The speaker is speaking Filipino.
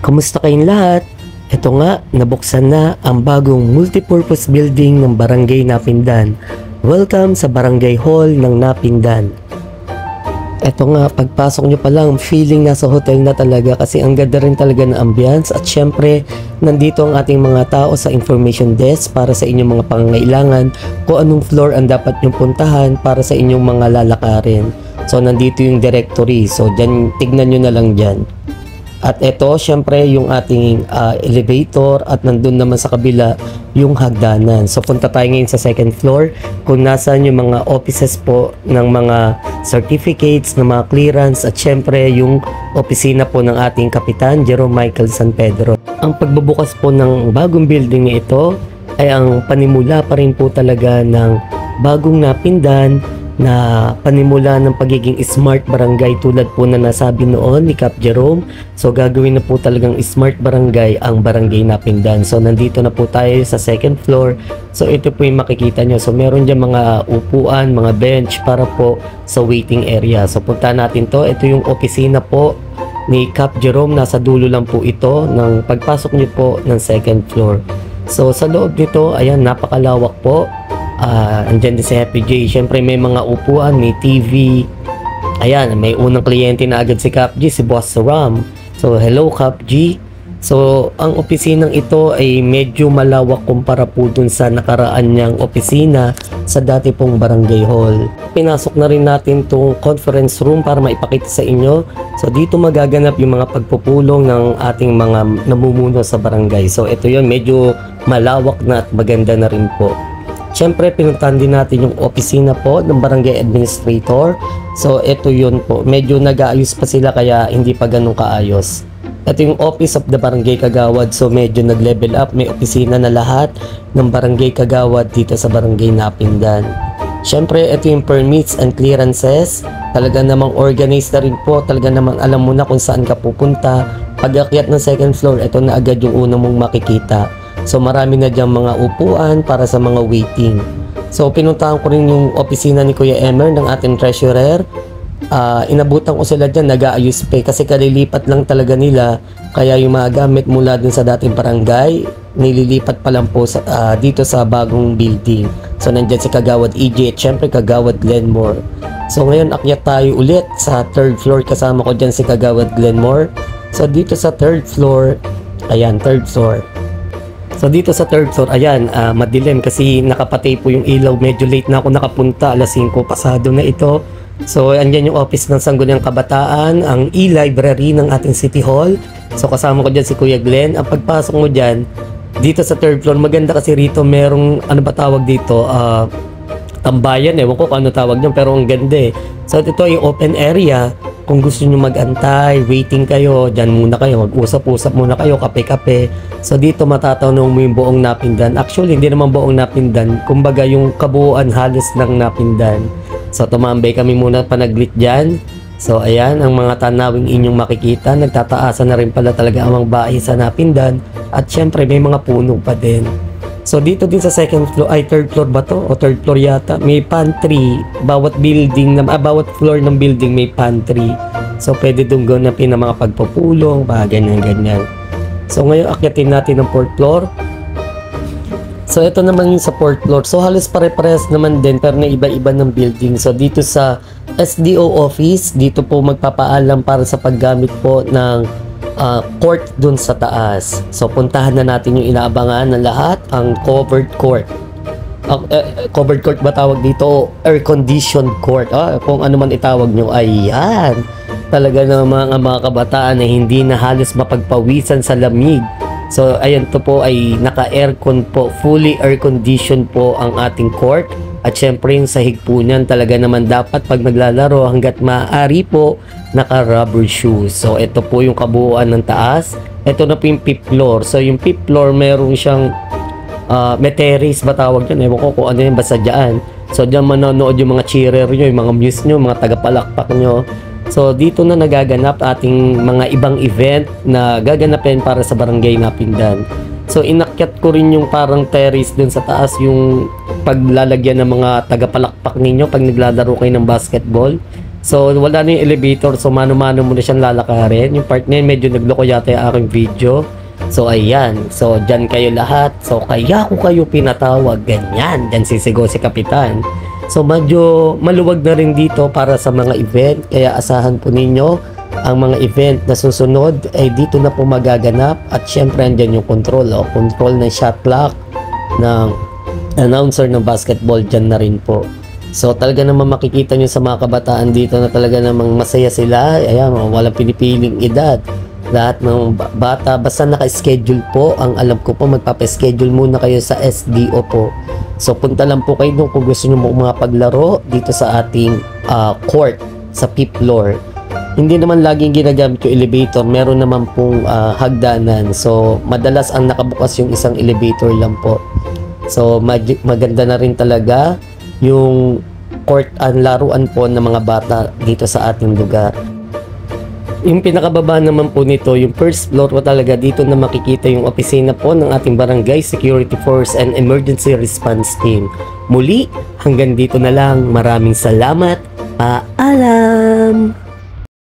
Kamusta kayong lahat? Ito nga, nabuksan na ang bagong multipurpose building ng Barangay Napindan. Welcome sa Barangay Hall ng Napindan. Ito nga, pagpasok nyo pa lang, feeling nasa hotel na talaga kasi ang ganda rin talaga ng ambience. At syempre, nandito ang ating mga tao sa information desk para sa inyong mga pangangailangan, kung anong floor ang dapat nyong puntahan para sa inyong mga lalakarin. So, nandito yung directory. So, dyan, tignan nyo na lang dyan. At ito, syempre, yung ating elevator at nandun naman sa kabila yung hagdanan. So, punta tayo ngayon sa second floor kung nasaan yung mga offices po ng mga certificates, ng mga clearance at syempre yung opisina po ng ating Kapitan Jerome Michael San Pedro. Ang pagbubukas po ng bagong building na ito ay ang panimula pa rin po talaga ng bagong Napindan na panimula ng pagiging smart barangay tulad po na nasabi noon ni Cap Jerome. So gagawin na po talagang smart barangay ang Barangay Napindan. So nandito na po tayo sa second floor. So ito po yung makikita nyo. So meron dyan mga upuan, mga bench para po sa waiting area. So punta natin to. Ito yung opisina po ni Cap Jerome. Nasa dulo lang po ito ng pagpasok nyo po ng second floor. So sa loob nito, ayan, napakalawak po. Andyan din si Happy J. Siyempre may mga upuan, may TV. Ayan, may unang kliyente na agad si Cap G, si Boss Ram. So hello Cap G. So ang opisinang ito ay medyo malawak kumpara po dun sa nakaraan niyang opisina sa dati pong Barangay Hall. Pinasok na rin natin tong conference room para maipakita sa inyo. So dito magaganap yung mga pagpupulong ng ating mga namumuno sa barangay. So ito yun, medyo malawak na at maganda na rin po. Siyempre, pinuntahan din natin yung opisina po ng barangay administrator. So, ito yun po. Medyo nag-aayos pa sila kaya hindi pa ganun kaayos. Ito yung office of the barangay kagawad. So, medyo nag-level up. May opisina na lahat ng barangay kagawad dito sa Barangay Napindan. Siyempre, ito yung permits and clearances. Talaga namang organized na rin po. Talaga namang alam mo na kung saan ka pupunta. Pag-akyat ng second floor, ito na agad yung una mong makikita. So marami na dyan mga upuan para sa mga waiting. So pinuntahan ko rin yung opisina ni Kuya Emer ng ating treasurer. Inabutan ko sila dyan, nag-aayos pa kasi kalilipat lang talaga nila. Kaya yung mga gamit mula dun sa dating barangay, nililipat pa lang po sa, dito sa bagong building. So nandyan si Kagawad EJ at syempre Kagawad Glenmore. So ngayon akyat tayo ulit sa third floor, kasama ko dyan si Kagawad Glenmore. So dito sa third floor, ayan, third floor. So dito sa third floor, ayan, madilim kasi nakapatay po yung ilaw. Medyo late na ako nakapunta, alas 5 pasado na ito. So andyan yung office ng Sangguniang Kabataan, ang e-library ng ating City Hall. So kasama ko dyan si Kuya Glenn. Ang pagpasok mo dyan, dito sa third floor, maganda kasi rito merong, ano ba tawag dito, tambayan, ewan ko kung ano tawag dyan, pero ang ganda eh. So ito yung open area. Kung gusto nyo mag-antay, waiting kayo, dyan muna kayo, mag-usap-usap muna kayo, kape-kape. So dito matatanong mo yung buong Napindan. Actually, hindi naman buong Napindan. Kumbaga yung kabuuan halos ng Napindan. So tumambay kami muna panaglit dyan. So ayan, ang mga tanawing inyong makikita. Nagtataasan na rin pala talaga ang mga bahay sa Napindan. At syempre may mga puno pa din. So dito din sa second floor, ay third floor ba to? O third floor yata. May pantry. Bawat building, bawat floor ng building may pantry. So pwede doon ganapin ang mga pagpupulong, ganyan-ganyan. So ngayon akyatin natin ang fourth floor. So ito naman yung sa fourth floor. So halos pare-pares naman din pero na iba-iba ng building. So dito sa SDO office, dito po magpapaalam para sa paggamit po ng court dun sa taas. So puntahan na natin yung inaabangan ng lahat, ang covered court. Covered court ba tawag dito? Air conditioned court. Kung ano man itawag nyo, ayan. Talaga ng mga kabataan na hindi na halos mapagpawisan sa lamig. So ayan, to po ay naka-aircon po, fully air conditioned po ang ating court. At syempre yung sahig po niyan talaga naman dapat pag naglalaro hanggat maaari po naka-rubber shoes. So ito po yung kabuuan ng taas. Ito na po yung fifth floor. So yung fifth floor meron siyang may terrace ba tawag yun? Ewan ko kung ano yun, basta dyan. So dyan manonood yung mga cheerer nyo, yung mga muse nyo, mga tagapalakpak nyo. So dito na nagaganap ating mga ibang event na gaganapin para sa Barangay Napindan. So inakyat ko rin yung parang terrace dun sa taas, yung paglalagyan ng mga tagapalakpak ninyo pag naglalaro kayo ng basketball. So wala na yung elevator, so mano-mano mo na siyang lalakarin. Yung part na yun, medyo nagloko yata yung aking video. So ayan, so dyan kayo lahat. So kaya ko kayo pinatawag, ganyan, dyan sisigaw si Kapitan. So medyo maluwag na rin dito para sa mga event, kaya asahan po ninyo ang mga event na susunod ay dito na po magaganap. At syempre andyan yung control, control ng shot clock ng announcer ng basketball, dyan na rin po. So talaga naman makikita nyo sa mga kabataan dito na talaga namang masaya sila. Ayan, walang pinipiling edad. Lahat ng bata, basta naka-schedule po. Ang alam ko po, magpapaschedule muna kayo sa SDO po. So punta lang po kayo doon kung gusto nyo mga paglaro dito sa ating court sa 5th floor. Hindi naman laging ginagamit yung elevator, meron naman pong hagdanan. So madalas ang nakabukas yung isang elevator lang po. So maganda na rin talaga yung court ang laruan po ng mga bata dito sa ating lugar. Yung pinakababa naman po nito, yung first floor po talaga, dito na makikita yung opisina po ng ating Barangay Security Force and Emergency Response Team. Muli, hanggang dito na lang. Maraming salamat. Paalam!